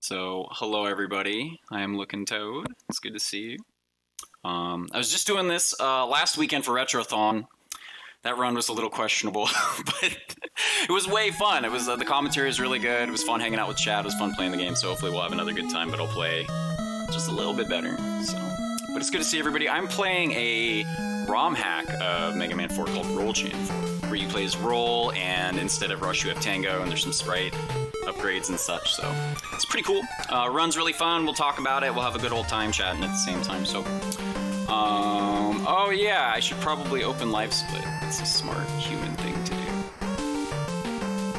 So, hello everybody. I am LookinToad. It's good to see you. I was just doing this last weekend for Retrothon. That run was a little questionable, but it was way fun. It was the commentary was really good. It was fun hanging out with Chad. It was fun playing the game. So hopefully we'll have another good time. But I'll play just a little bit better. But it's good to see everybody. I'm playing a ROM hack of Mega Man 4 called Roll Chain 4, where you play as Roll, and instead of Rush, you have Tango, and there's some sprite upgrades and such. So it's pretty cool. Run's really fun. We'll talk about it. We'll have a good old time chatting at the same time. So, oh yeah, I should probably open Live Split. It's a smart human thing to do.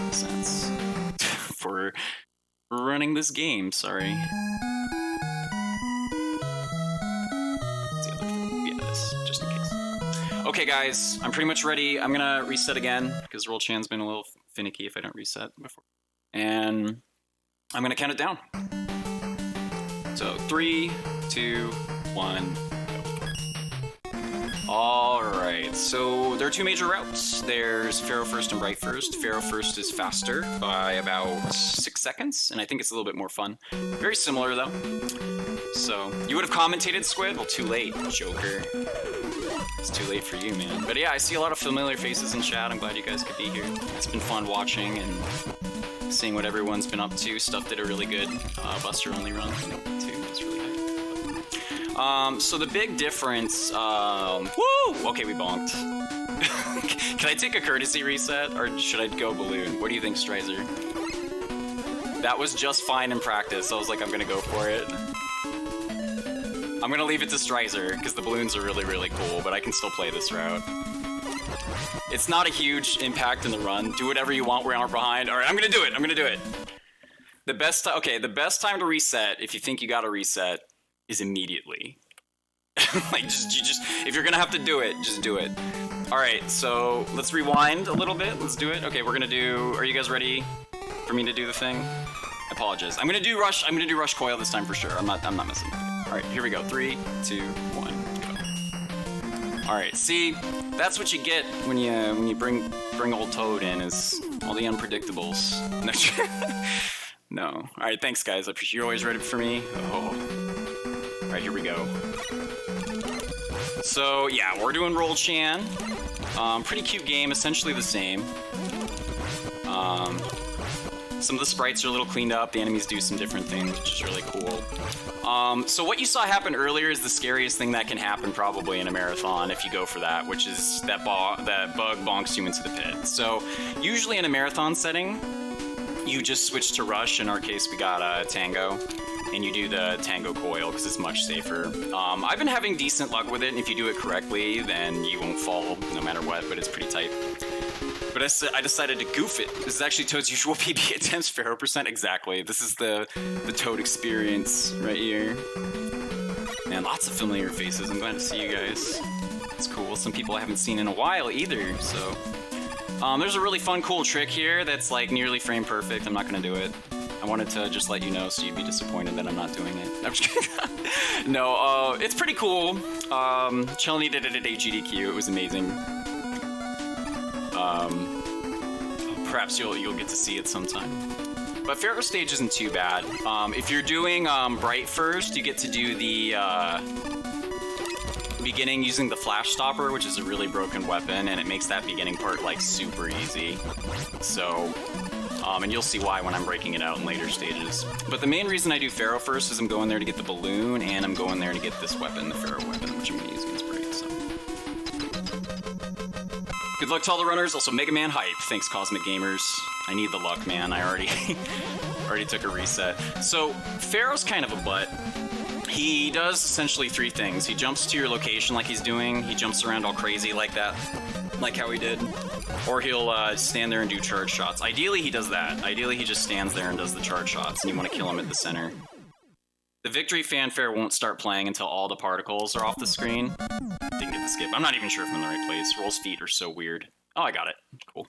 Makes sense. For running this game, sorry. Yeah, this, just in case. Okay, guys, I'm pretty much ready. I'm gonna reset again, because Roll Chan's been a little finicky if I don't reset before. And I'm gonna count it down. So 3, 2, 1. Alright, so there are two major routes. There's Pharaoh First and Bright First. Pharaoh First is faster by about 6 seconds, and I think it's a little bit more fun. Very similar, though. So, you would have commentated, Squid? Well, too late, Joker. It's too late for you, man. But yeah, I see a lot of familiar faces in chat. I'm glad you guys could be here. It's been fun watching and seeing what everyone's been up to. Stuff did a really good Buster only run too. It's really good. So the big difference, woo! Okay, we bonked. Can I take a courtesy reset, or should I go balloon? What do you think, Strizer? That was just fine in practice, so I was like, I'm gonna go for it. I'm gonna leave it to Strizer, because the balloons are really, really cool, but I can still play this route. It's not a huge impact in the run. Do whatever you want, we're behind. Alright, I'm gonna do it, I'm gonna do it. The best time to reset, if you think you gotta reset, is immediately. Like, if you're gonna have to do it, just do it. Alright, so let's rewind a little bit. Let's do it. Okay, we're gonna do, are you guys ready for me to do the thing? I apologize. I'm gonna do rush coil this time for sure. I'm not messing with it. Alright, here we go. 3, 2, 1, go. Alright, see, that's what you get when you bring old Toad in, is all the unpredictables. No. Alright, thanks guys. I appreciate you're always ready for me. Oh. Alright, here we go. So, yeah, we're doing Roll Chan. Pretty cute game, essentially the same. Some of the sprites are a little cleaned up, the enemies do some different things, which is really cool. So what you saw happen earlier is the scariest thing that can happen probably in a marathon if you go for that, which is that bug bonks you into the pit. So, usually in a marathon setting, you just switch to Rush. In our case, we got Tango. And you do the Tango coil because it's much safer. I've been having decent luck with it, and if you do it correctly, then you won't fall no matter what, but it's pretty tight. But I decided to goof it. This is actually Toad's usual PB attempts, Pharaoh percent, exactly. This is the Toad experience right here. Man, lots of familiar faces. I'm glad to see you guys. It's cool. Some people I haven't seen in a while either, so. There's a really fun, cool trick here that's like nearly frame perfect. I'm not gonna do it. I wanted to just let you know so you'd be disappointed that I'm not doing it. I'm just kidding. No, it's pretty cool. Chelny did it at AGDQ. It was amazing. Perhaps you'll get to see it sometime. But Pharaoh stage isn't too bad. If you're doing Bright First, you get to do the beginning using the Flash Stopper, which is a really broken weapon, and it makes that beginning part like super easy. So. And you'll see why when I'm breaking it out in later stages. But the main reason I do Pharaoh first is I'm going there to get the balloon, and I'm going there to get this weapon, the Pharaoh weapon, which I'm going to use against Bright, so. Good luck to all the runners. Also, Mega Man hype. Thanks, Cosmic Gamers. I need the luck, man. I already took a reset. So, Pharaoh's kind of a butt. He does essentially 3 things. He jumps to your location like he's doing. He jumps around all crazy like that, like how he did. Or he'll stand there and do charge shots. Ideally, he does that. Ideally, he just stands there and does the charge shots, and you want to kill him at the center. The victory fanfare won't start playing until all the particles are off the screen. Didn't get the skip. I'm not even sure if I'm in the right place. Roll's feet are so weird. Oh, I got it. Cool.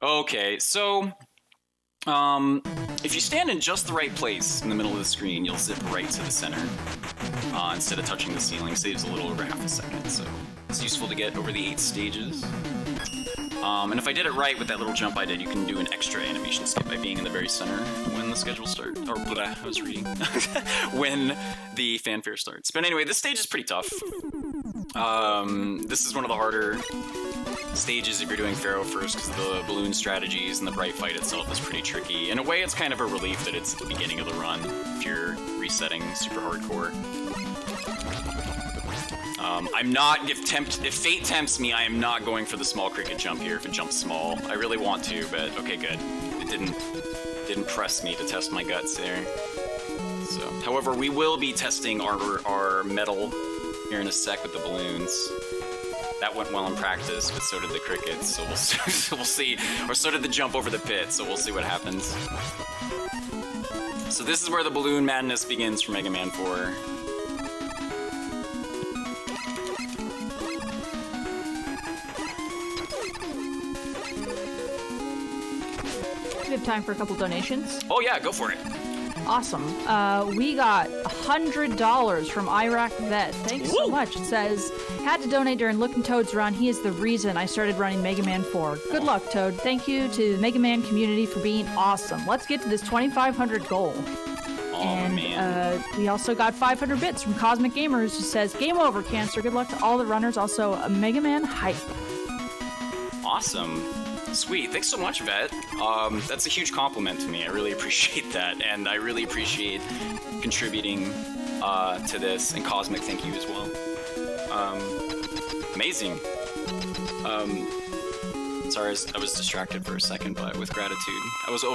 Okay, so... if you stand in just the right place in the middle of the screen, you'll zip right to the center. Instead of touching the ceiling. Saves a little over half a second, so... It's useful to get over the 8 stages. And if I did it right with that little jump I did, you can do an extra animation skip by being in the very center when the schedule starts, or blah, I was reading, when the fanfare starts. But anyway, this stage is pretty tough. This is one of the harder stages if you're doing Pharaoh first, because the balloon strategies and the bright fight itself is pretty tricky. In a way, it's kind of a relief that it's the beginning of the run if you're resetting super hardcore. I'm not, if fate tempts me, I am not going for the small cricket jump here if it jumps small. I really want to, but okay, good. It didn't press me to test my guts there. So, however, we will be testing our metal here in a sec with the balloons. That went well in practice, but so did the crickets, so we'll see. Or so did the jump over the pit, so we'll see what happens. So this is where the balloon madness begins for Mega Man 4. We have time for a couple donations. Oh yeah, go for it. Awesome. We got $100 from Iraq Vet. Thanks so much. It says, had to donate during LookinToad's run. He is the reason I started running Mega Man 4. Good luck, Toad. Thank you to the Mega Man community for being awesome. Let's get to this 2,500 goal. Oh, and man. We also got 500 bits from Cosmic Gamers, who says, game over, Cancer. Good luck to all the runners. Also, a Mega Man hype. Awesome. Sweet. Thanks so much, Vet. That's a huge compliment to me. I really appreciate that, and I really appreciate contributing to this. And Cosmic, thank you as well. Amazing. Sorry, I was distracted for a second, but with gratitude, I was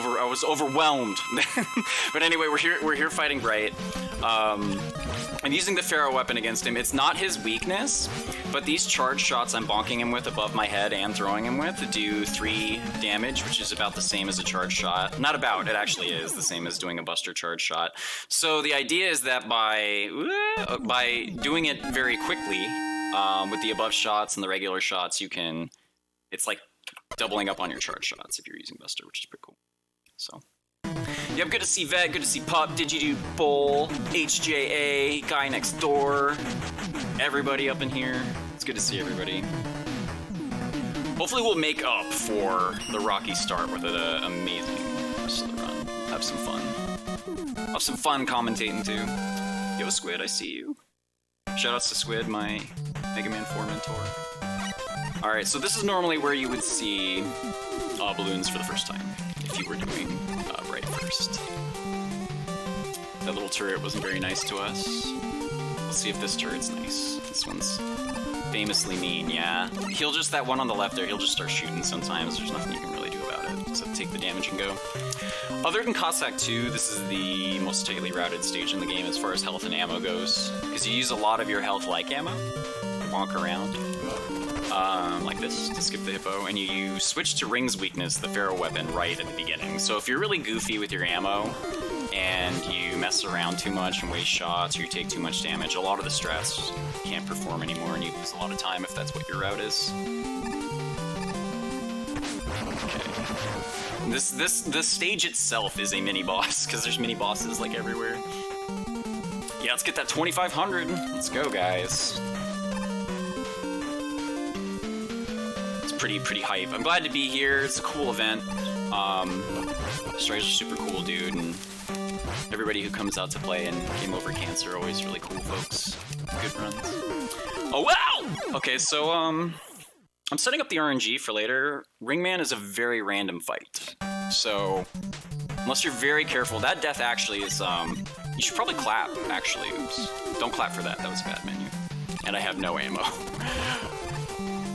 overwhelmed. But anyway, we're here fighting Bright. I'm using the Pharaoh weapon against him. It's not his weakness, but these charge shots I'm bonking him with above my head and throwing him with do 3 damage, which is about the same as a charge shot. Not about, it actually is the same as doing a Buster charge shot. So the idea is that by doing it very quickly, with the above shots and the regular shots, it's like doubling up on your charge shots if you're using Buster, which is pretty cool. So, yep, good to see Vet, good to see Pup, Digidude, Bull, HJA, Guy Next Door, everybody up in here. It's good to see everybody. Hopefully we'll make up for the rocky start with an amazing rest of the run. Have some fun. Have some fun commentating too. Yo, Squid, I see you. Shoutouts to Squid, my Mega Man 4 mentor. Alright, so this is normally where you would see balloons for the first time, if you were doing Bright first. That little turret wasn't very nice to us. Let's see if this turret's nice. This one's famously mean, yeah. He'll just, that one on the left there, he'll just start shooting sometimes. There's nothing you can really do about it, except take the damage and go. Other than Cossack 2, this is the most tightly routed stage in the game as far as health and ammo goes, because you use a lot of your health like ammo to walk around. Like this, to skip the hippo, and you switch to Ring's weakness, the Pharaoh weapon, right at the beginning. So if you're really goofy with your ammo, and you mess around too much and waste shots, or you take too much damage, a lot of the strats can't perform anymore, and you lose a lot of time if that's what your route is. Okay. This stage itself is a mini-boss, because there's mini-bosses, like, everywhere. Yeah, let's get that 2,500. Let's go, guys. Pretty hype. I'm glad to be here. It's a cool event. Strider's a super cool dude, and everybody who comes out to play and Game Over Cancer are always really cool folks. Good runs. Oh wow! Okay, so I'm setting up the RNG for later. Ringman is a very random fight, so unless you're very careful, that death actually is you should probably clap. Actually, oops, don't clap for that. That was a bad menu, and I have no ammo.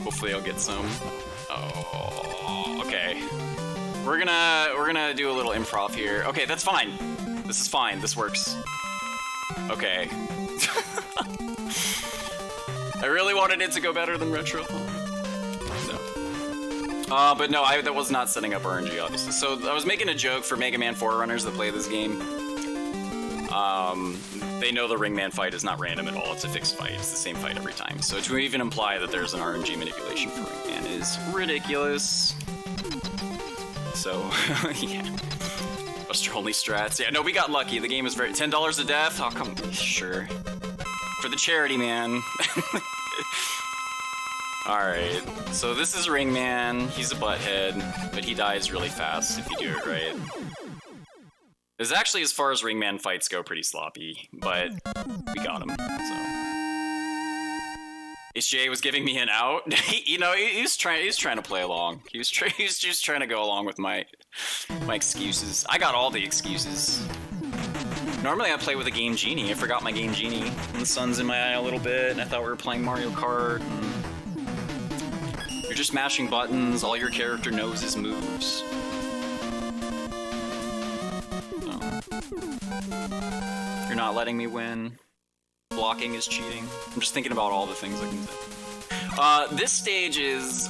Hopefully I'll get some. Oh, okay. We're gonna do a little improv here. Okay, that's fine. This is fine. This works. Okay. I really wanted it to go better than Retro. No. But no, that was not setting up RNG, obviously. So I was making a joke for Mega Man 4 runners that play this game. They know the Ringman fight is not random at all. It's a fixed fight. It's the same fight every time. So to even imply that there's an RNG manipulation for Ringman is ridiculous. So, yeah. Buster only strats. Yeah, no, we got lucky. The game is very... $10 a death? Oh, come on. Sure. For the charity, man. Alright. So this is Ringman. He's a butthead, but he dies really fast if you do it right. It's actually, as far as Ringman fights go, pretty sloppy, but we got him, so. HJ was giving me an out. He was trying to play along. He was just trying to go along with my excuses. I got all the excuses. Normally I play with a Game Genie. I forgot my Game Genie. And the sun's in my eye a little bit, and I thought we were playing Mario Kart. You're just mashing buttons. All your character knows is moves. You're not letting me win. Blocking is cheating. I'm just thinking about all the things I can do. This stage is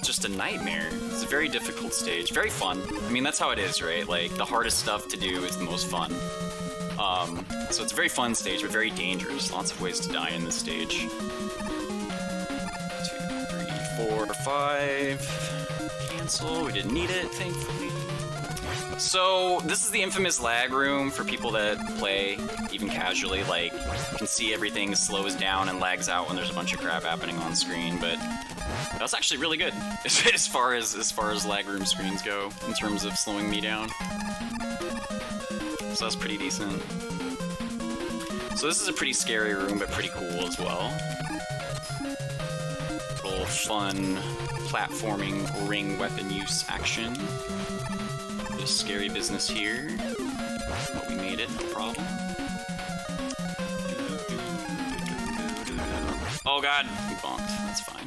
just a nightmare. It's a very difficult stage. Very fun. I mean, that's how it is, right? Like, the hardest stuff to do is the most fun. So it's a very fun stage, but very dangerous. Lots of ways to die in this stage. 2, 3, 4, 5. Cancel. We didn't need it, thankfully. So this is the infamous lag room for people that play even casually. Like, you can see everything slows down and lags out when there's a bunch of crap happening on screen, but that's actually really good as far as lag room screens go in terms of slowing me down. So that's pretty decent. So this is a pretty scary room, but pretty cool as well. Little fun platforming ring weapon use action. Bit of scary business here, but we made it, no problem. Oh god, we bonked. That's fine.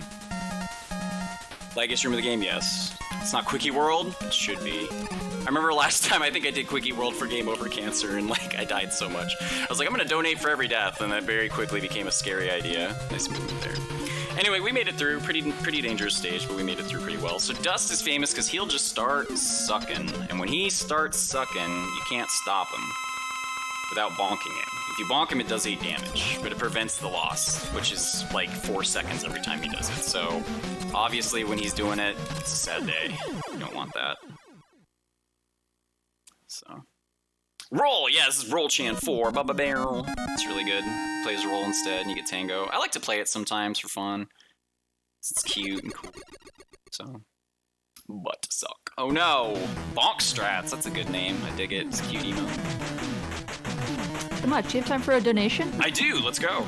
Laggiest room of the game, yes. It's not Quickie World? It should be. I remember last time I think I did Quickie World for Game Over Cancer, and like I died so much. I was like, I'm gonna donate for every death, and that very quickly became a scary idea. Nice movement there. Anyway, we made it through. Pretty dangerous stage, but we made it through pretty well. So Dust is famous because he'll just start sucking, and when he starts sucking, you can't stop him without bonking him. If you bonk him, it does 8 damage, but it prevents the loss, which is like 4 seconds every time he does it. So obviously, when he's doing it, it's a sad day. You don't want that. So, roll! Yeah, this is Roll Chan 4. Bubba Barrel. It's really good. Plays Roll instead, and you get Tango. I like to play it sometimes for fun. It's cute and cool. So, butt suck. Oh no! Bonk Strats. That's a good name. I dig it. It's a cute emo. So much. Do you have time for a donation? I do. Let's go.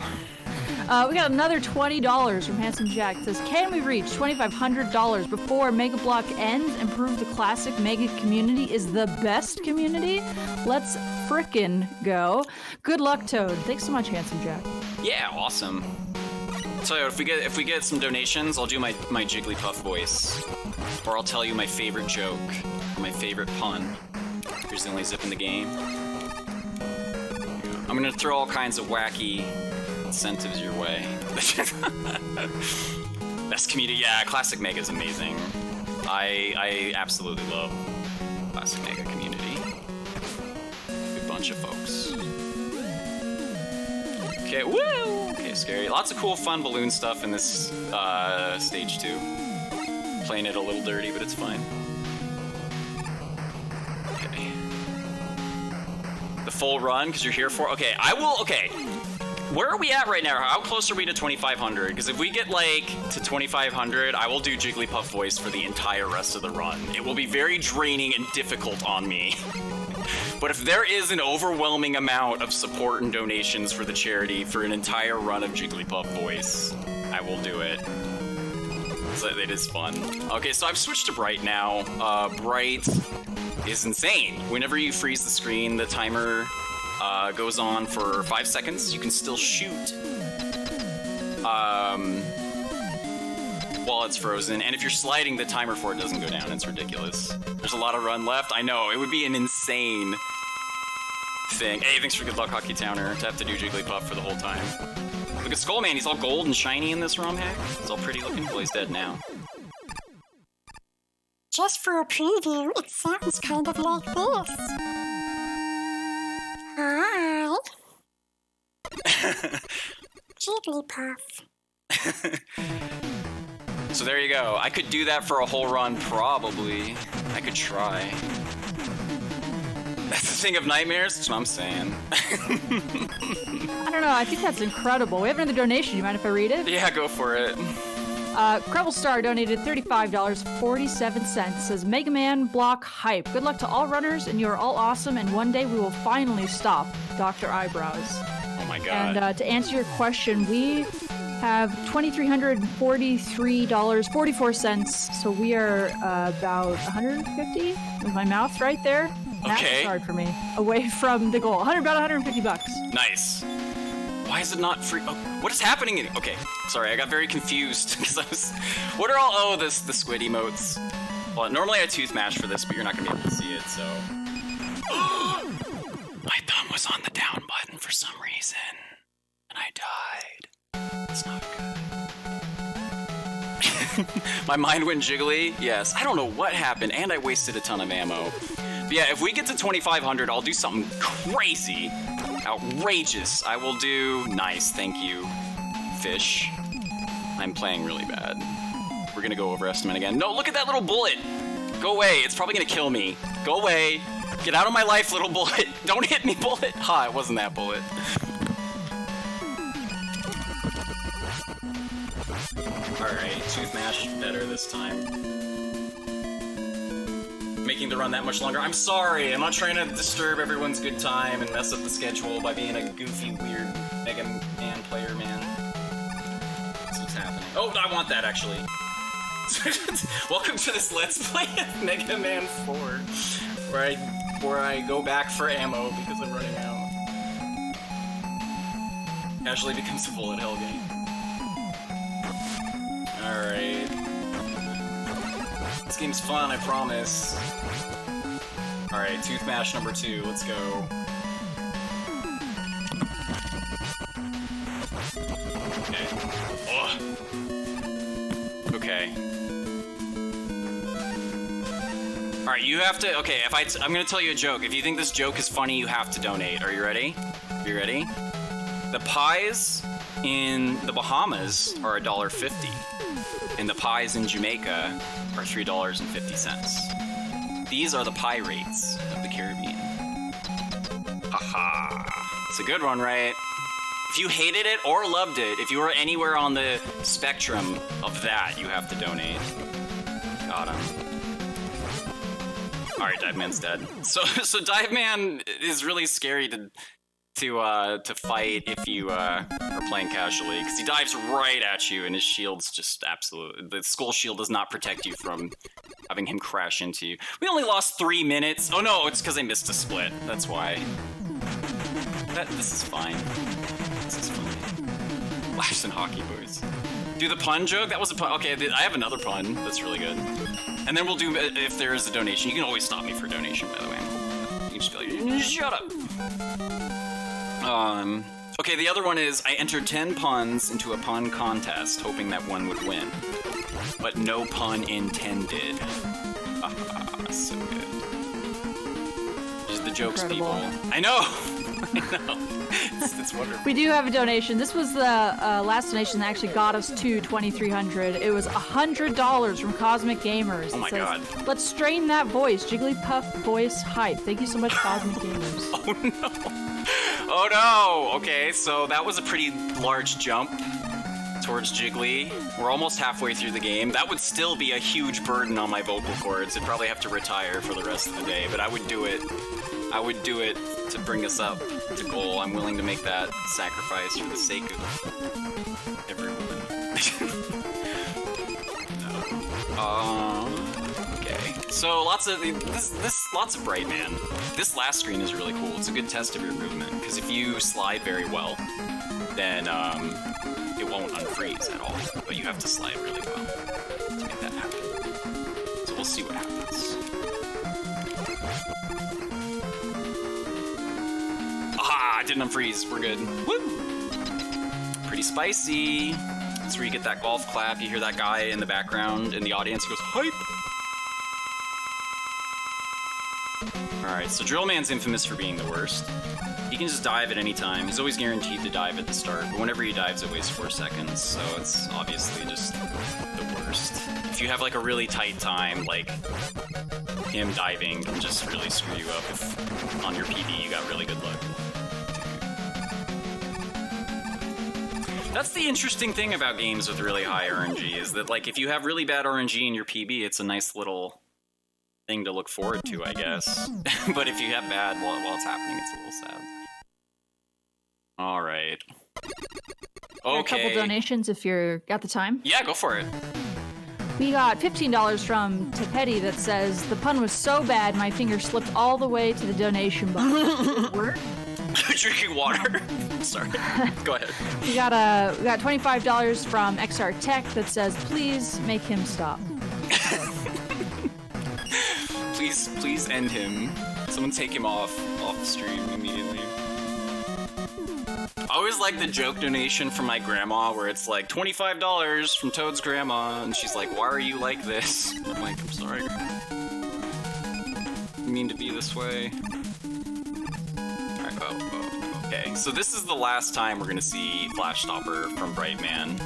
We got another $20 from Handsome Jack. It says, can we reach $2,500 before Mega Block ends and prove the classic Mega community is the best community? Let's frickin' go. Good luck, Toad. Thanks so much, Handsome Jack. Yeah, awesome. So if we get some donations, I'll do my Jigglypuff voice, or I'll tell you my favorite joke, or my favorite pun. Here's the only zip in the game. I'm gonna throw all kinds of wacky incentives your way. Best community, yeah, Classic Mega is amazing. I absolutely love Classic Mega community. Good bunch of folks. Okay, woo! Okay, scary. Lots of cool, fun balloon stuff in this stage too. Playing it a little dirty, but it's fine. Okay. The full run, because you're here for. Okay, I will. Okay. Where are we at right now? How close are we to 2,500? Because if we get, like, to 2,500, I will do Jigglypuff voice for the entire rest of the run. It will be very draining and difficult on me. But if there is an overwhelming amount of support and donations for the charity for an entire run of Jigglypuff voice, I will do it. So it is fun. Okay, so I've switched to Bright now. Bright is insane. Whenever you freeze the screen, the timer goes on for 5 seconds. You can still shoot while it's frozen, and if you're sliding, the timer for it doesn't go down. It's ridiculous. There's a lot of run left. I know, it would be an insane thing. Hey, thanks for good luck, Hockey Towner, to have to do Jigglypuff for the whole time. Look at Skullman, he's all gold and shiny in this ROM hack. He's all pretty looking. Well, he's dead now. Just for a preview, it sounds kind of like this. Hi. Jigglypuff. So there you go. I could do that for a whole run, probably. I could try. That's the thing of nightmares? That's what I'm saying. I don't know. I think that's incredible. We have another donation. You mind if I read it? Yeah, go for it. Krebel Star donated $35.47. Says Mega Man block hype. Good luck to all runners, and you are all awesome. And one day we will finally stop Dr. Eyebrows. Oh my god. And to answer your question, we have $2,343.44. So we are about 150 with my mouth right there. That's hard for me. Away from the goal. About 150 bucks. Nice. Why is it not free? Oh, what is happening? Okay, sorry, I got very confused because I was. What are all? Oh, the squid emotes. Well, normally I tooth mash for this, but you're not gonna be able to see it, so. My thumb was on the down button for some reason, and I died. That's not good. My mind went jiggly. Yes, I don't know what happened, and I wasted a ton of ammo. But yeah, if we get to 2,500, I'll do something crazy. Outrageous. I will do... Nice, thank you, fish. I'm playing really bad. We're gonna go overestimate again. No, look at that little bullet! Go away, it's probably gonna kill me. Go away. Get out of my life, little bullet. Don't hit me, bullet. Ha, it wasn't that bullet. Alright, tooth mash better this time. Making the run that much longer. I'm sorry, I'm not trying to disturb everyone's good time and mess up the schedule by being a goofy, weird Mega Man player, man. That's what's happening. Oh, I want that, actually. Welcome to this Let's Play of Mega Man 4, where I go back for ammo because I'm running out. Casually becomes a bullet hell game. Alright. This game's fun, I promise. Alright, tooth mash number 2, let's go. Okay. Ugh. Okay. Alright, you have to, okay, I'm gonna tell you a joke. If you think this joke is funny, you have to donate. Are you ready? Are you ready? The pies in the Bahamas are $1.50. And the pies in Jamaica are $3.50. These are the pie rates of the Caribbean. Haha. It's a good one, right? If you hated it or loved it, if you were anywhere on the spectrum of that, you have to donate. Got him. Alright, Dive Man's dead. So Dive Man is really scary to fight if you are playing casually, because he dives right at you and his shield's just absolute. The skull shield does not protect you from having him crash into you. We only lost 3 minutes. Oh no, it's because I missed a split. That's why. This is fine. This is fine. Flash and hockey boots. Do the pun joke? That was a pun. Okay, I have another pun that's really good. And then we'll do, if there is a donation. You can always stop me for a donation, by the way. You can just be like, shut up. Okay, the other one is, I entered 10 puns into a pun contest, hoping that one would win. But no pun intended. So good. Just the jokes, Incredible. people. I know! I know. It's wonderful. We do have a donation. This was the last donation that actually got us to 2,300. It was $100 from Cosmic Gamers. Oh my god. Let's strain that voice. Jigglypuff voice hype. Thank you so much, Cosmic Gamers. Oh no. Oh no! Okay, so that was a pretty large jump towards Jiggly. We're almost halfway through the game. That would still be a huge burden on my vocal cords. I'd probably have to retire for the rest of the day, but I would do it. I would do it to bring us up to goal. I'm willing to make that sacrifice for the sake of everyone. Okay. So lots of Bright Man. This last screen is really cool. It's a good test of your movement, because if you slide very well, then it won't unfreeze at all. But you have to slide really well to make that happen. So we'll see what happens. Aha! It didn't unfreeze. We're good. Woo! Pretty spicy. That's where you get that golf clap. You hear that guy in the background in the audience. He goes, hype! Alright, so Drill Man's infamous for being the worst. He can just dive at any time. He's always guaranteed to dive at the start, but whenever he dives, it wastes 4 seconds, so it's obviously just the worst. If you have like a really tight time, like him diving can just really screw you up if on your PB you got really good luck. That's the interesting thing about games with really high RNG, is that like if you have really bad RNG in your PB, it's a nice little thing to look forward to, I guess. But if you have bad while it's happening, it's a little sad. All right. Okay. A couple donations if you're got the time. Yeah, go for it. We got $15 from Tepetti that says, the pun was so bad my finger slipped all the way to the donation box. Word? Drinking water. Sorry. Go ahead. We got $25 from XR Tech that says, please make him stop. Please end him. Someone take him off the stream immediately. I always like the joke donation from my grandma where it's like $25 from Toad's grandma, and she's like, why are you like this? And I'm like, I'm sorry, Grandma. You mean to be this way? Alright, okay. So this is the last time we're gonna see Flash Stopper from Brightman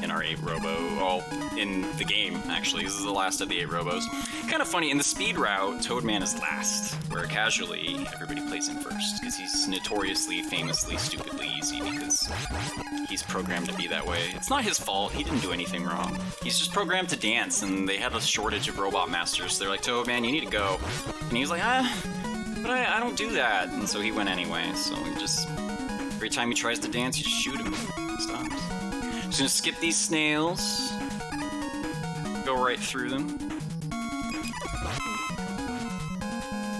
in our 8 Robo. Well, in the game, actually. This is the last of the 8 Robos. Kind of funny, in the speed route, Toadman is last, where casually everybody plays him first, because he's notoriously, famously, stupidly easy, because he's programmed to be that way. It's not his fault, he didn't do anything wrong. He's just programmed to dance, and they had a shortage of robot masters, so they're like, Toadman, you need to go. And he's like, but I don't do that. And so he went anyway, so he just, every time he tries to dance, you just shoot him. He stops. Just gonna skip these snails. Go right through them.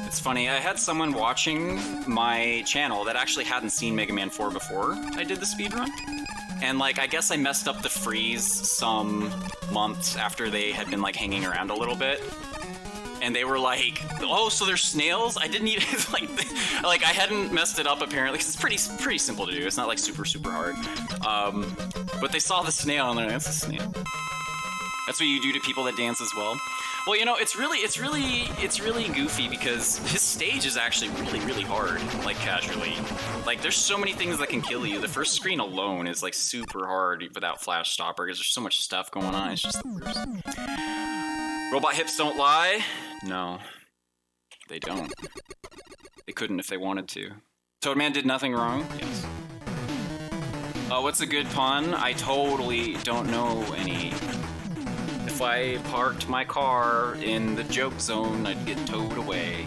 It's funny, I had someone watching my channel that actually hadn't seen Mega Man 4 before I did the speedrun. And like, I guess I messed up the freeze some months after they had been like hanging around a little bit. And they were like, oh, so there's snails? I didn't even, like I hadn't messed it up apparently, because it's pretty simple to do. It's not like super hard. But they saw the snail and they're like, that's a snail. That's what you do to people that dance as well. Well, you know, it's really goofy because his stage is actually really hard, like casually. Like there's so many things that can kill you. The first screen alone is like super hard without Flash Stopper because there's so much stuff going on. It's just the worst. Robot hips don't lie. No, they don't. They couldn't if they wanted to. Toadman did nothing wrong. Yes. What's a good pun? I totally don't know any. If I parked my car in the joke zone, I'd get towed away.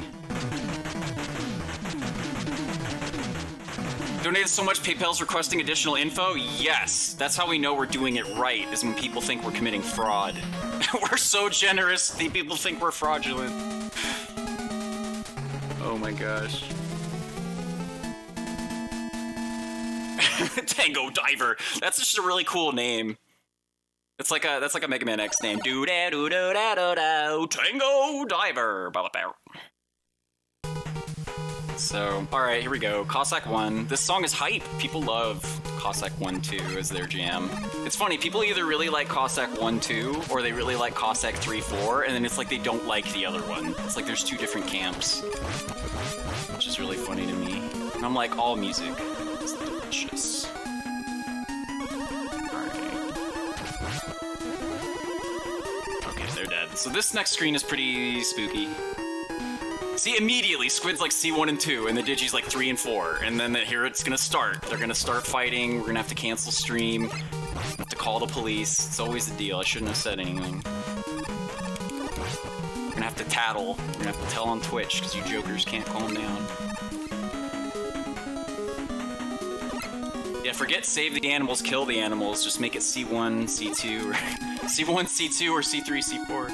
Donated so much, PayPal's requesting additional info? Yes, that's how we know we're doing it right, is when people think we're committing fraud. We're so generous, the people think we're fraudulent. Oh my gosh. Tango Diver. That's just a really cool name. That's like a Mega Man X name. Do da do do da do da Tango Diver. Ba ba. So, alright, here we go. Cossack 1. This song is hype. People love Cossack 1 2 as their jam. It's funny, people either really like Cossack 1 2 or they really like Cossack 3 4, and then it's like they don't like the other one. It's like there's two different camps. Which is really funny to me. And I'm like, all music is delicious. Okay, they're dead. So this next screen is pretty spooky. See, immediately, Squid's like C1 and 2, and the Digi's like 3 and 4, and then here it's gonna start. They're gonna start fighting, we're gonna have to cancel stream, have to call the police. It's always the deal, I shouldn't have said anything. We're gonna have to tattle, we're gonna have to tell on Twitch, because you jokers can't calm down. Yeah, forget save the animals, kill the animals, just make it C1, C2, or C1, C2, or C3, C4.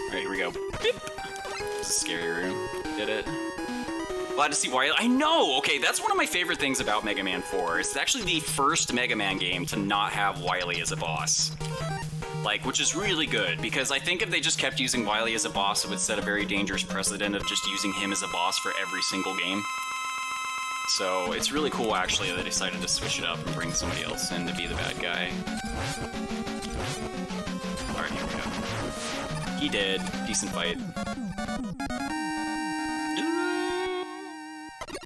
Alright, here we go. Beep. This is a scary room. Did it. Glad to see Wily. I know! Okay, that's one of my favorite things about Mega Man 4. It's actually the first Mega Man game to not have Wily as a boss. Like, which is really good, because I think if they just kept using Wily as a boss, it would set a very dangerous precedent of just using him as a boss for every single game. So, it's really cool, actually, that they decided to switch it up and bring somebody else in to be the bad guy. Alright, here we go. He did. Decent fight.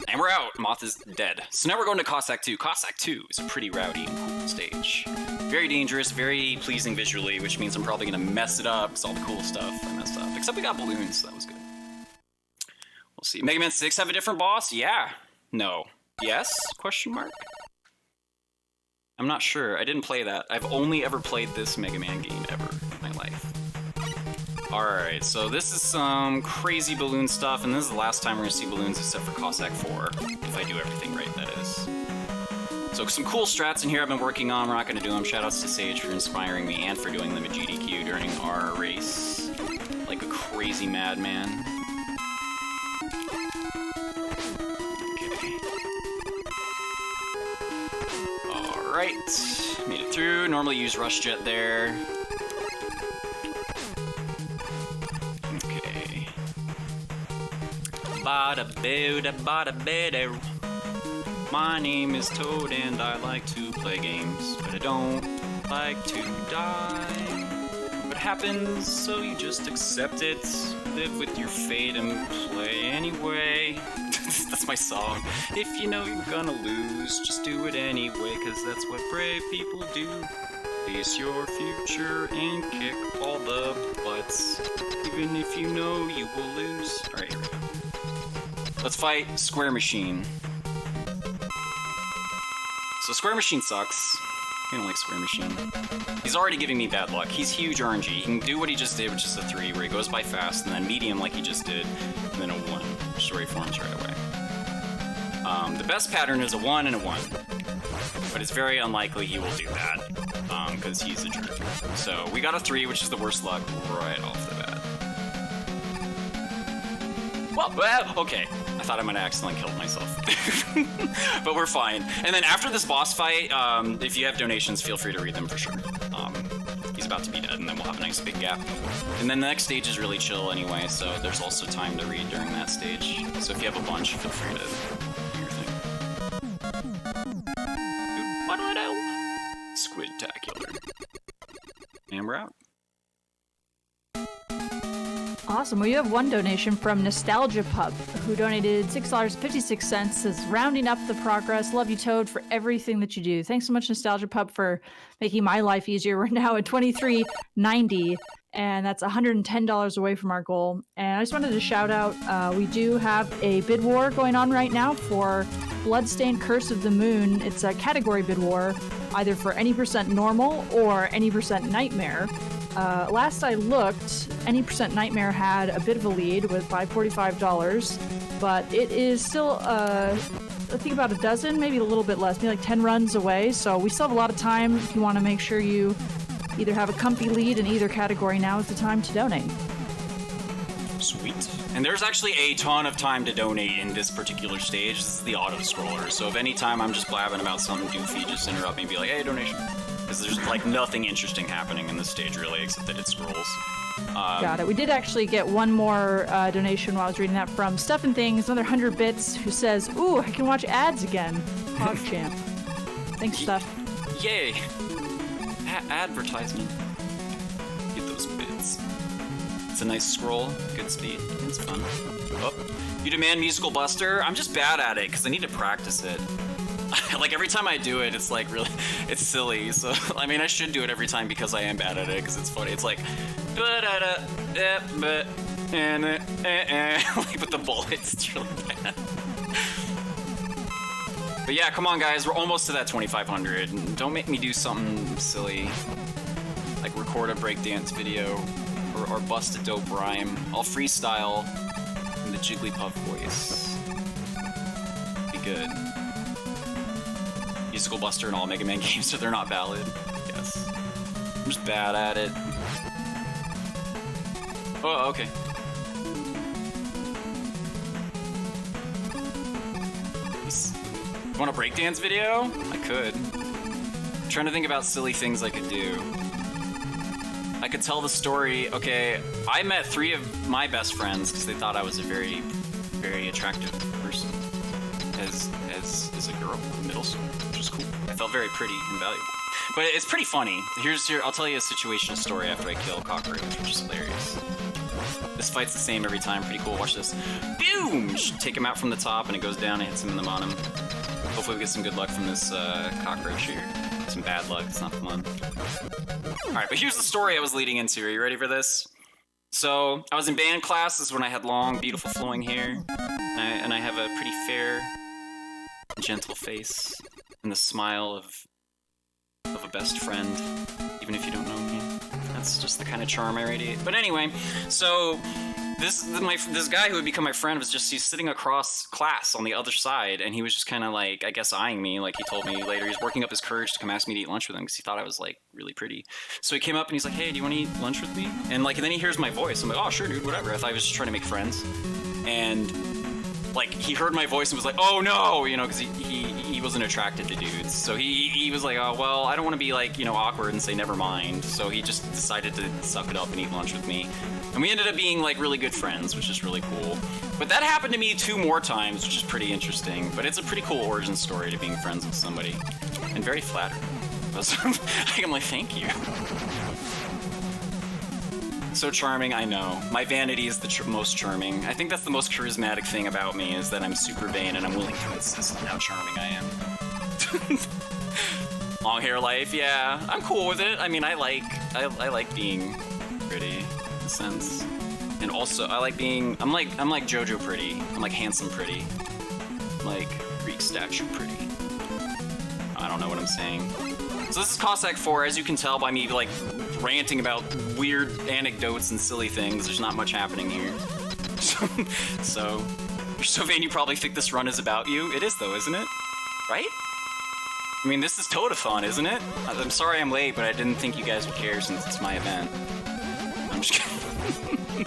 And we're out. Moth is dead. So now we're going to Cossack 2. Cossack 2 is a pretty rowdy and cool stage. Very dangerous, very pleasing visually, which means I'm probably going to mess it up because all the cool stuff I messed up. Except we got balloons, so that was good. We'll see. Mega Man 6 have a different boss? Yeah. No. Yes? Question mark? I'm not sure. I didn't play that. I've only ever played this Mega Man game ever in my life. Alright, so this is some crazy balloon stuff, and this is the last time we're gonna see balloons except for Cossack 4. If I do everything right, that is. So some cool strats in here I've been working on. We're not gonna do them. Shoutouts to Sage for inspiring me and for doing them at GDQ during our race. Like a crazy madman. Okay. Alright. Made it through. Normally use Rush Jet there. Okay. Bada bada bada bada. My name is Toad and I like to play games, but I don't like to die. What happens, so you just accept it, live with your fate and play anyway. That's my song. If you know you're gonna lose, just do it anyway, cause that's what brave people do. Face your future and kick all the butts, even if you know you will lose. Alright, here we go. Let's fight Square Machine. So Square Machine sucks. I don't like Square Machine. He's already giving me bad luck. He's huge RNG. He can do what he just did, which is a 3, where he goes by fast, and then medium like he just did, and then a 1, which reforms right away. The best pattern is a 1 and a 1. But it's very unlikely he will do that, because he's a jerk. So we got a 3, which is the worst luck right off the bat. Well, okay. I thought I might have accidentally killed myself. But we're fine. And then after this boss fight, if you have donations, feel free to read them for sure. He's about to be dead, and then we'll have a nice big gap. And then the next stage is really chill anyway, so there's also time to read during that stage. So if you have a bunch, feel free to do your thing. Squidtacular. And we're out. Awesome. Well, you have one donation from Nostalgia Pub, who donated $6.56. Says, rounding up the progress. Love you, Toad, for everything that you do. Thanks so much, Nostalgia Pub, for making my life easier. We're now at $23.90, and that's $110 away from our goal. And I just wanted to shout out, we do have a bid war going on right now for Bloodstained Curse of the Moon. It's a category bid war, either for any % normal or any % nightmare. Last I looked, any % nightmare had a bit of a lead with $545, but it is still, I think about a dozen, maybe a little bit less, maybe like 10 runs away. So we still have a lot of time. If you want to make sure you either have a comfy lead in either category, now is the time to donate. Sweet. And there's actually a ton of time to donate in this particular stage. This is the auto-scroller, so if any time I'm just blabbing about something doofy, just interrupt me and be like, hey, donation. Because there's like nothing interesting happening in this stage really, except that it scrolls. Got it. We did actually get one more donation while I was reading that from Stuff and Things, another 100 bits, who says, ooh, I can watch ads again. PogChamp. Thanks, Stuff. Yay. Advertisement. Get those bits. It's a nice scroll, good speed, it's fun. Oh, you demand Musical Buster? I'm just bad at it because I need to practice it. Like every time I do it, it's like really, it's silly. So I mean, I should do it every time because I am bad at it because it's funny. It's like, like with the bullets, it's really bad. But yeah, come on guys, we're almost to that 2,500. Don't make me do something silly, like record a breakdance video or bust a dope rhyme. I'll freestyle in the Jigglypuff voice. Be good. Musical Buster and all Mega Man games, so they're not valid. Yes. I'm just bad at it. Oh, okay. You want a breakdance video? I could. I'm trying to think about silly things I could do. I could tell the story. Okay, I met 3 of my best friends because they thought I was a very, very attractive person as a girl in middle school, which was cool. I felt very pretty and valuable. But it's pretty funny. I'll tell you a situational story after I kill Cockroach, which is hilarious. This fight's the same every time. Pretty cool. Watch this. Boom! Take him out from the top, and it goes down and hits him in the bottom. Hopefully we get some good luck from this cockroach here. Some bad luck. It's not fun. Alright, but here's the story I was leading into. Are you ready for this? So, I was in band class. This is when I had long, beautiful, flowing hair. And I have a pretty fair, gentle face. And the smile of of a best friend, even if you don't know me. That's just the kind of charm I radiate. But anyway, so this guy who would become my friend he's sitting across class on the other side, and he was just kind of like, I guess, eyeing me. Like he told me later, he's working up his courage to come ask me to eat lunch with him because he thought I was like really pretty. So he came up and he's like, hey, do you want to eat lunch with me? And then he hears my voice. I'm like, oh sure, dude, whatever. I thought he was just trying to make friends. And like he heard my voice and was like, oh no, because he wasn't attracted to dudes. So he was like, oh well, I don't want to be like, awkward and say never mind. So he just decided to suck it up and eat lunch with me. And we ended up being like really good friends, which is really cool. But that happened to me 2 more times, which is pretty interesting. But it's a pretty cool origin story to being friends with somebody. And very flattering. I'm like, thank you. So charming, I know. My vanity is the most charming. I think that's the most charismatic thing about me, is that I'm super vain and I'm willing to insist on how charming I am. Long hair life, yeah. I'm cool with it. I mean, I like being pretty, in a sense. And also, I like being, I'm like JoJo pretty. I'm like handsome pretty. I'm like Greek statue pretty. I don't know what I'm saying. So this is Cossack 4, as you can tell by me like ranting about weird anecdotes and silly things. There's not much happening here. So you're so vain you probably think this run is about you. It is though, isn't it? Right? I mean, this is Toadathon, isn't it? I'm sorry I'm late, but I didn't think you guys would care since it's my event. I'm just kidding.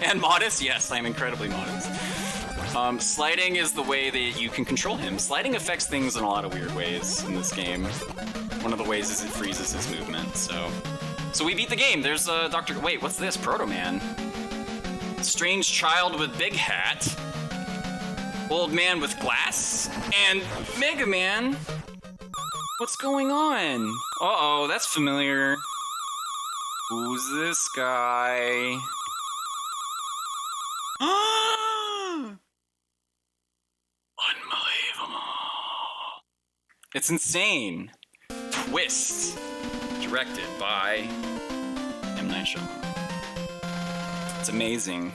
And modest? Yes, I'm incredibly modest. Sliding is the way that you can control him. Sliding affects things in a lot of weird ways in this game. One of the ways is it freezes his movement, So we beat the game. There's Dr. Wait, what's this? Proto Man. Strange child with big hat. Old man with glass. And Mega Man. What's going on? Uh-oh, that's familiar. Who's this guy? Unbelievable. It's insane. Twist. Directed by M. Night Shyamalan. It's amazing.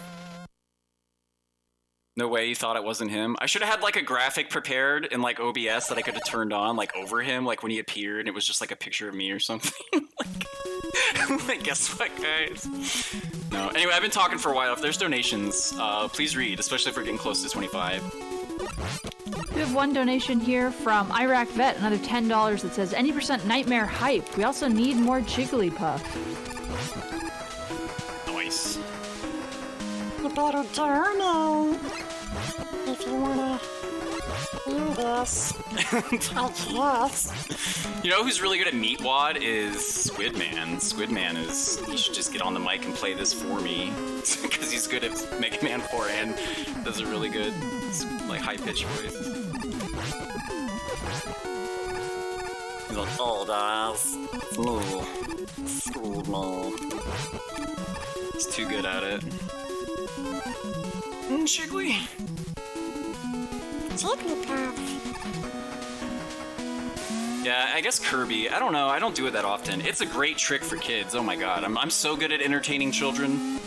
No way you thought it wasn't him. I should have had like a graphic prepared in like OBS that I could have turned on like over him, like when he appeared and it was just like a picture of me or something. like guess what, guys? No. Anyway, I've been talking for a while. If there's donations, please read, especially if we're getting close to 25. We have one donation here from Iraq Vet, another $10 that says, any % nightmare hype. We also need more Jigglypuff. Nice. You better donate if you wanna do this. I guess. You know who's really good at Meat Wad is Squidman. Squidman he should just get on the mic and play this for me. Because he's good at Mega Man 4 and does a really good, like, high-pitched voice. He's like, oh, guys, it's me, Squidman. He's too good at it. Jiggly. Jigglypuff. Yeah, I guess Kirby. I don't know. I don't do it that often. It's a great trick for kids. Oh my god. I'm so good at entertaining children.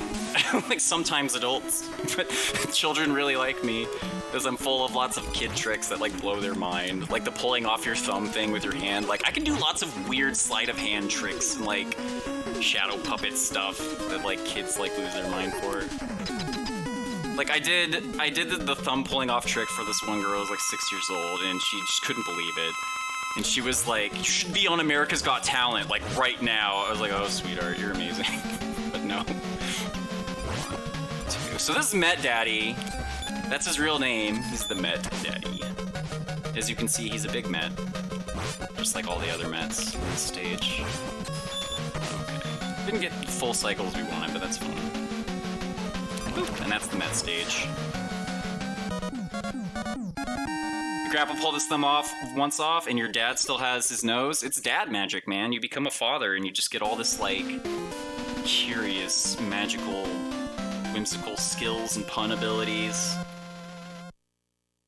Like sometimes adults, but children really like me because I'm full of lots of kid tricks that like blow their mind. Like the pulling off your thumb thing with your hand. Like I can do lots of weird sleight of hand tricks and like shadow puppet stuff that like kids like lose their mind for. Like I did the thumb pulling off trick for this one girl who was like 6 years old and she just couldn't believe it. And she was like, you should be on America's Got Talent, like right now. I was like, oh sweetheart, you're amazing. But no. 1, 2. So this is Met Daddy. That's his real name. He's the Met Daddy. As you can see, he's a big Met. Just like all the other Mets on the stage. Okay. Didn't get full cycles we wanted, but that's fine. Boop. And that's the Met stage. Grandpa pulled his thumb off once off, and your dad still has his nose. It's dad magic, man. You become a father, and you just get all this like curious, magical, whimsical skills and pun abilities.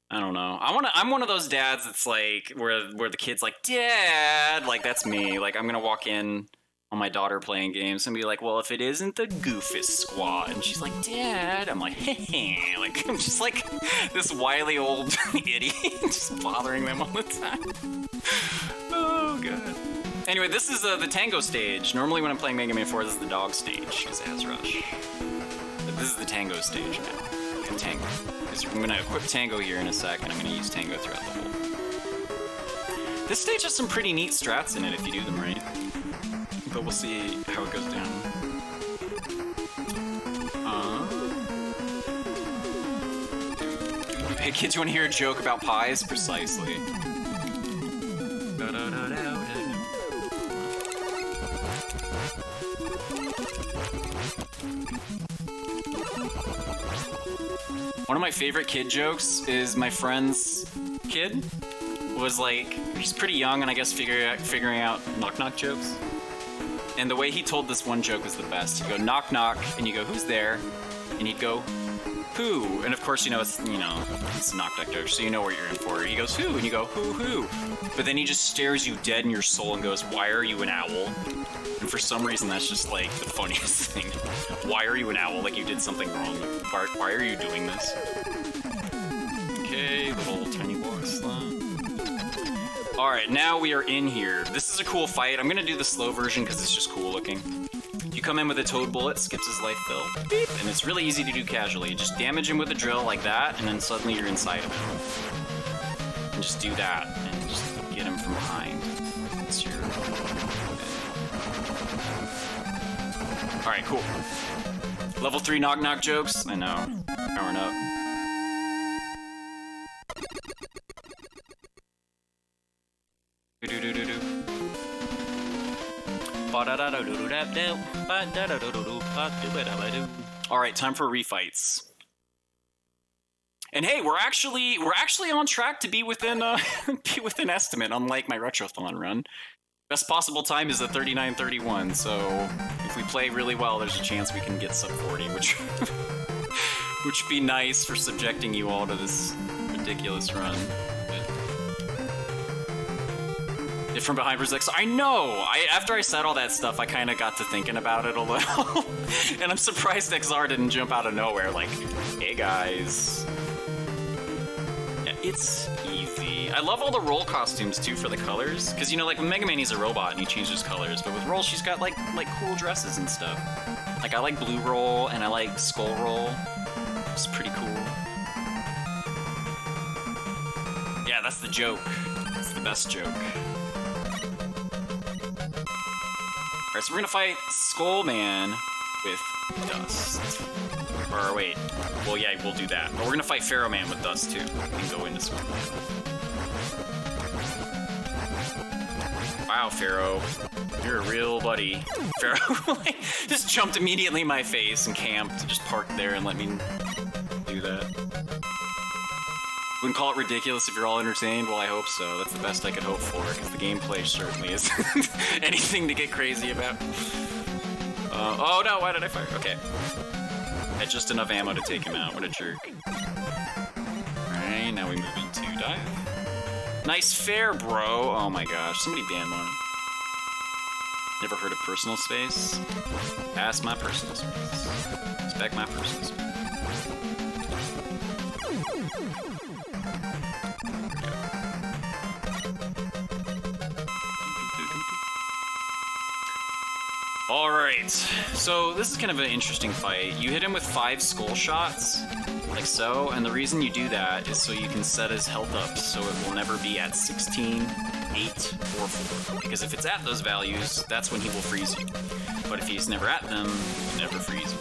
I don't know. I'm one of those dads that's like where the kid's like, Dad, like that's me. Like I'm gonna walk in on my daughter playing games and be like, well, if it isn't the Goofus Squad, and she's like, Dad, I'm like, hey, like I'm just like this wily old idiot, just bothering them all the time. Oh god. Anyway, this is the Tango stage. Normally when I'm playing Mega Man 4, this is the dog stage, because it has Rush. But this is the Tango stage now. And Tango. I'm going to equip Tango here in a sec, and I'm going to use Tango throughout the whole. This stage has some pretty neat strats in it if you do them right. But we'll see how it goes down. Hey kids, you want to hear a joke about pies? Precisely. One of my favorite kid jokes is my friend's kid was like, he's pretty young and I guess figuring out knock-knock jokes. And the way he told this one joke was the best. He'd go, knock knock, and you go, who's there? And he'd go, who? And of course, it's a knock-knock joke, so you know what you're in for. He goes, who? And you go, who? But then he just stares you dead in your soul and goes, why are you an owl? And for some reason, that's just like the funniest thing. Why are you an owl? Like you did something wrong. Why are you doing this? Okay, little tiny water slide. Alright, now we are in here. This is a cool fight. I'm gonna do the slow version because it's just cool looking. You come in with a Toad bullet, skips his life fill, beep, and it's really easy to do casually. You just damage him with a drill like that, and then suddenly you're inside of him. And just do that, and just get him from behind. That's your... Alright, cool. Level 3 knock-knock jokes? I know. Powering up. Alright, time for refights. And hey, we're actually on track to be within within estimate, unlike my Retrothon run. Best possible time is a 39:31, so if we play really well, there's a chance we can get sub 40, which would be nice for subjecting you all to this ridiculous run. But from behind Berserk, I know! After I said all that stuff, I kind of got to thinking about it a little. And I'm surprised XR didn't jump out of nowhere like, hey guys. Yeah, it's easy. I love all the Roll costumes too for the colors, because like with Mega Man he's a robot and he changes colors, but with Roll she's got like cool dresses and stuff. Like I like Blue Roll and I like Skull Roll. It's pretty cool. Yeah, that's the joke. It's the best joke. Alright, so we're gonna fight Skull Man with Dust. Or wait, well yeah, we'll do that. But we're gonna fight Pharaoh Man with Dust too. We can go into Skull Man. Wow, Pharaoh. You're a real buddy. Pharaoh just jumped immediately in my face and camped, just parked there and let me do that. Wouldn't call it ridiculous if you're all entertained? Well, I hope so. That's the best I could hope for, because the gameplay certainly isn't anything to get crazy about. Oh no, why did I fire? Okay. I had just enough ammo to take him out. What a jerk. Alright, now we move into dive. Nice fair, bro. Oh my gosh, somebody ban one. Never heard of personal space? Pass my personal space. Respect my personal space. Alright, so this is kind of an interesting fight. You hit him with 5 skull shots, like so, and the reason you do that is so you can set his health up so it will never be at 16, 8, or 4. Because if it's at those values, that's when he will freeze you. But if he's never at them, he will never freeze you.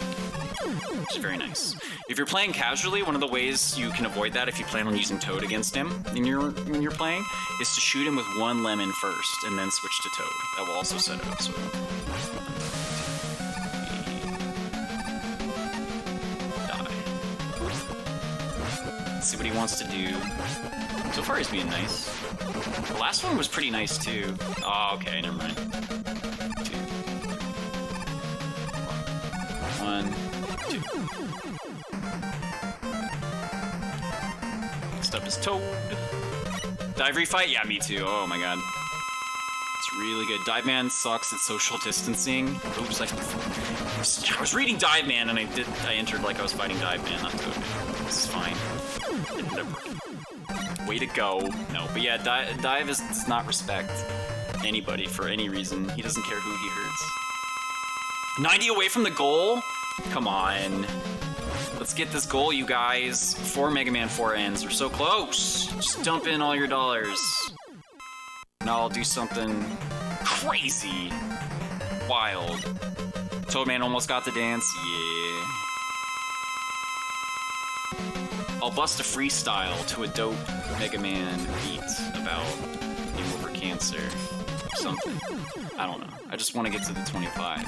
Which is very nice. If you're playing casually, one of the ways you can avoid that if you plan on using Toad against him when you're playing, is to shoot him with 1 lemon first, and then switch to Toad. That will also set it up so see what he wants to do. So far he's being nice. The last one was pretty nice too. Oh, okay, never mind. 2. 1, 2. Next up is Toad. Dive refight? Yeah, me too. Oh my god. It's really good. Dive Man sucks at social distancing. Oops, I was reading Dive Man and I entered like I was fighting Dive Man, not Toad. This is fine. Way to go. No, but yeah, dive does not respect anybody for any reason. He doesn't care who he hurts. 90 away from the goal? Come on. Let's get this goal, you guys, before Mega Man 4 ends. We're so close. Just dump in all your dollars. Now I'll do something crazy. Wild. Toadman almost got the dance. Yeah. I'll bust a freestyle to a dope Mega Man beat about Game Over Cancer. Or something. I don't know. I just want to get to the 25.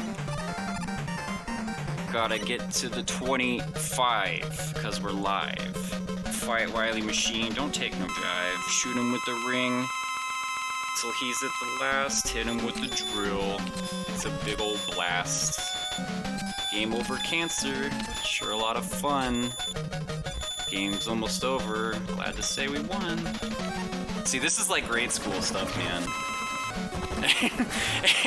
Gotta get to the 25, because we're live. Fight Wily Machine, don't take no jive. Shoot him with the ring till he's at the last. Hit him with the drill. It's a big old blast. Game Over Cancer, sure a lot of fun. Game's almost over. Glad to say we won. See, this is like grade school stuff, man.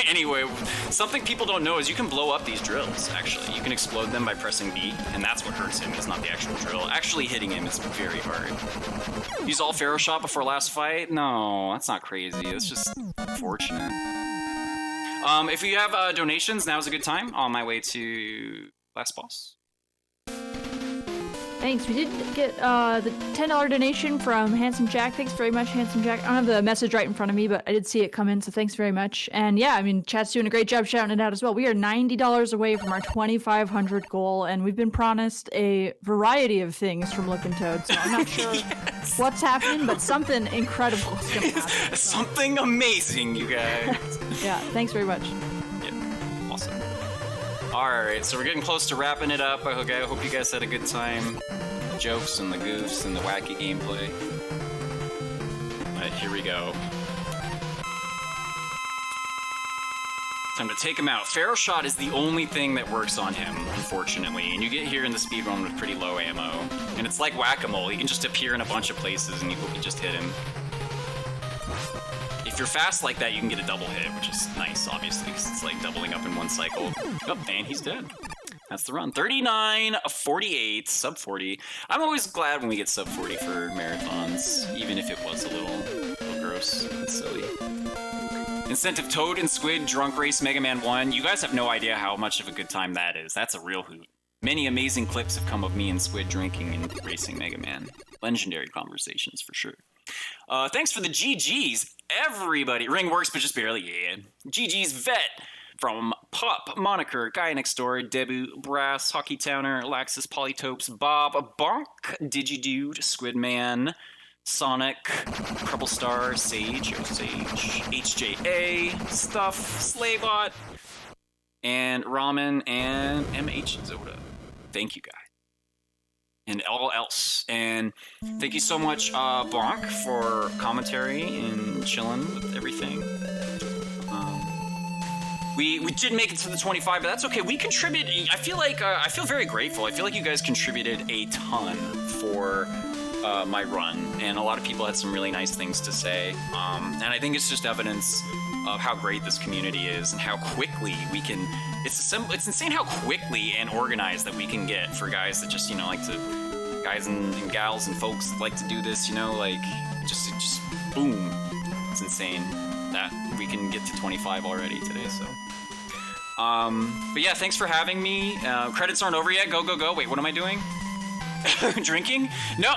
Anyway, something people don't know is you can blow up these drills, actually. You can explode them by pressing B, and that's what hurts him, it's not the actual drill. Actually hitting him is very hard. Use all Pharaoh Shot before last fight? No, that's not crazy. It's just unfortunate. If you have donations, now's a good time. On my way to last boss. Thanks. We did get the $10 donation from Handsome Jack. Thanks very much, Handsome Jack. I don't have the message right in front of me, but I did see it come in, so thanks very much. And yeah, I mean, chat's doing a great job shouting it out as well. We are $90 away from our 2,500 goal, and we've been promised a variety of things from LookinToad, so I'm not sure what's happening, but something incredible is going to happen. Something amazing, you guys. Yeah, thanks very much. Yeah, awesome. Alright, so we're getting close to wrapping it up. I hope you guys had a good time. The jokes and the goofs and the wacky gameplay. Alright, here we go. Time to take him out. Pharaoh Shot is the only thing that works on him, unfortunately. And you get here in the speedrun with pretty low ammo. And it's like whack-a-mole. He can just appear in a bunch of places and you can just hit him. If you're fast like that, you can get a double hit, which is nice, obviously, because it's like doubling up in one cycle. Oh, and he's dead. That's the run. 39, 48, sub 40. I'm always glad when we get sub 40 for marathons, even if it was a little gross and silly. Incentive Toad and Squid Drunk Race Mega Man 1. You guys have no idea how much of a good time that is. That's a real hoot. Many amazing clips have come of me and Squid drinking and racing Mega Man. Legendary conversations, for sure. Thanks for the GGs, everybody. Ring works, but just barely, yeah. GG's Vet from Pop, Moniker, Guy Next Door, Debu, Brass, Hockey Towner, Laxus, Polytopes, Bob, Bonk, Digidude, Squidman, Sonic, Crubblestar, Sage, HJA, Stuff, Slaybot, and Ramen, and MH Zoda. Thank you, guys. And all else. And thank you so much, Bonk, for commentary and chilling with everything. We did make it to the 25, but that's okay. We contributed. I feel like I feel very grateful. I feel like you guys contributed a ton for my run, and a lot of people had some really nice things to say. And I think it's just evidence of how great this community is and how quickly we can. It's insane how quickly and organized that we can get for guys that just like to, guys and gals and folks that like to do this. Like just boom. It's insane that we can get to 25 already today. So. But yeah, thanks for having me. Credits aren't over yet. Go. Wait, what am I doing? Drinking? No.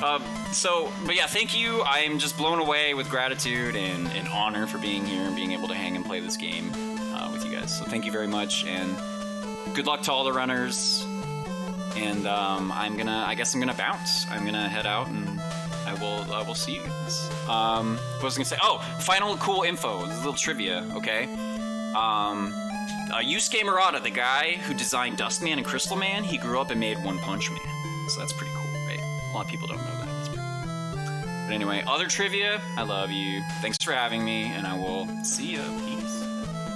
But yeah, thank you. I am just blown away with gratitude and honor for being here and being able to hang and play this game with you guys. So thank you very much, and good luck to all the runners. And I guess I'm gonna bounce. I'm gonna head out, and I will see you guys. What was I gonna say? Oh, final cool info. This is a little trivia, okay? Yusuke Murata, the guy who designed Dustman and Crystal Man, he grew up and made One Punch Man. So that's pretty cool, right? A lot of people don't know that. That's pretty cool. But anyway, other trivia, I love you. Thanks for having me, and I will see ya. Peace.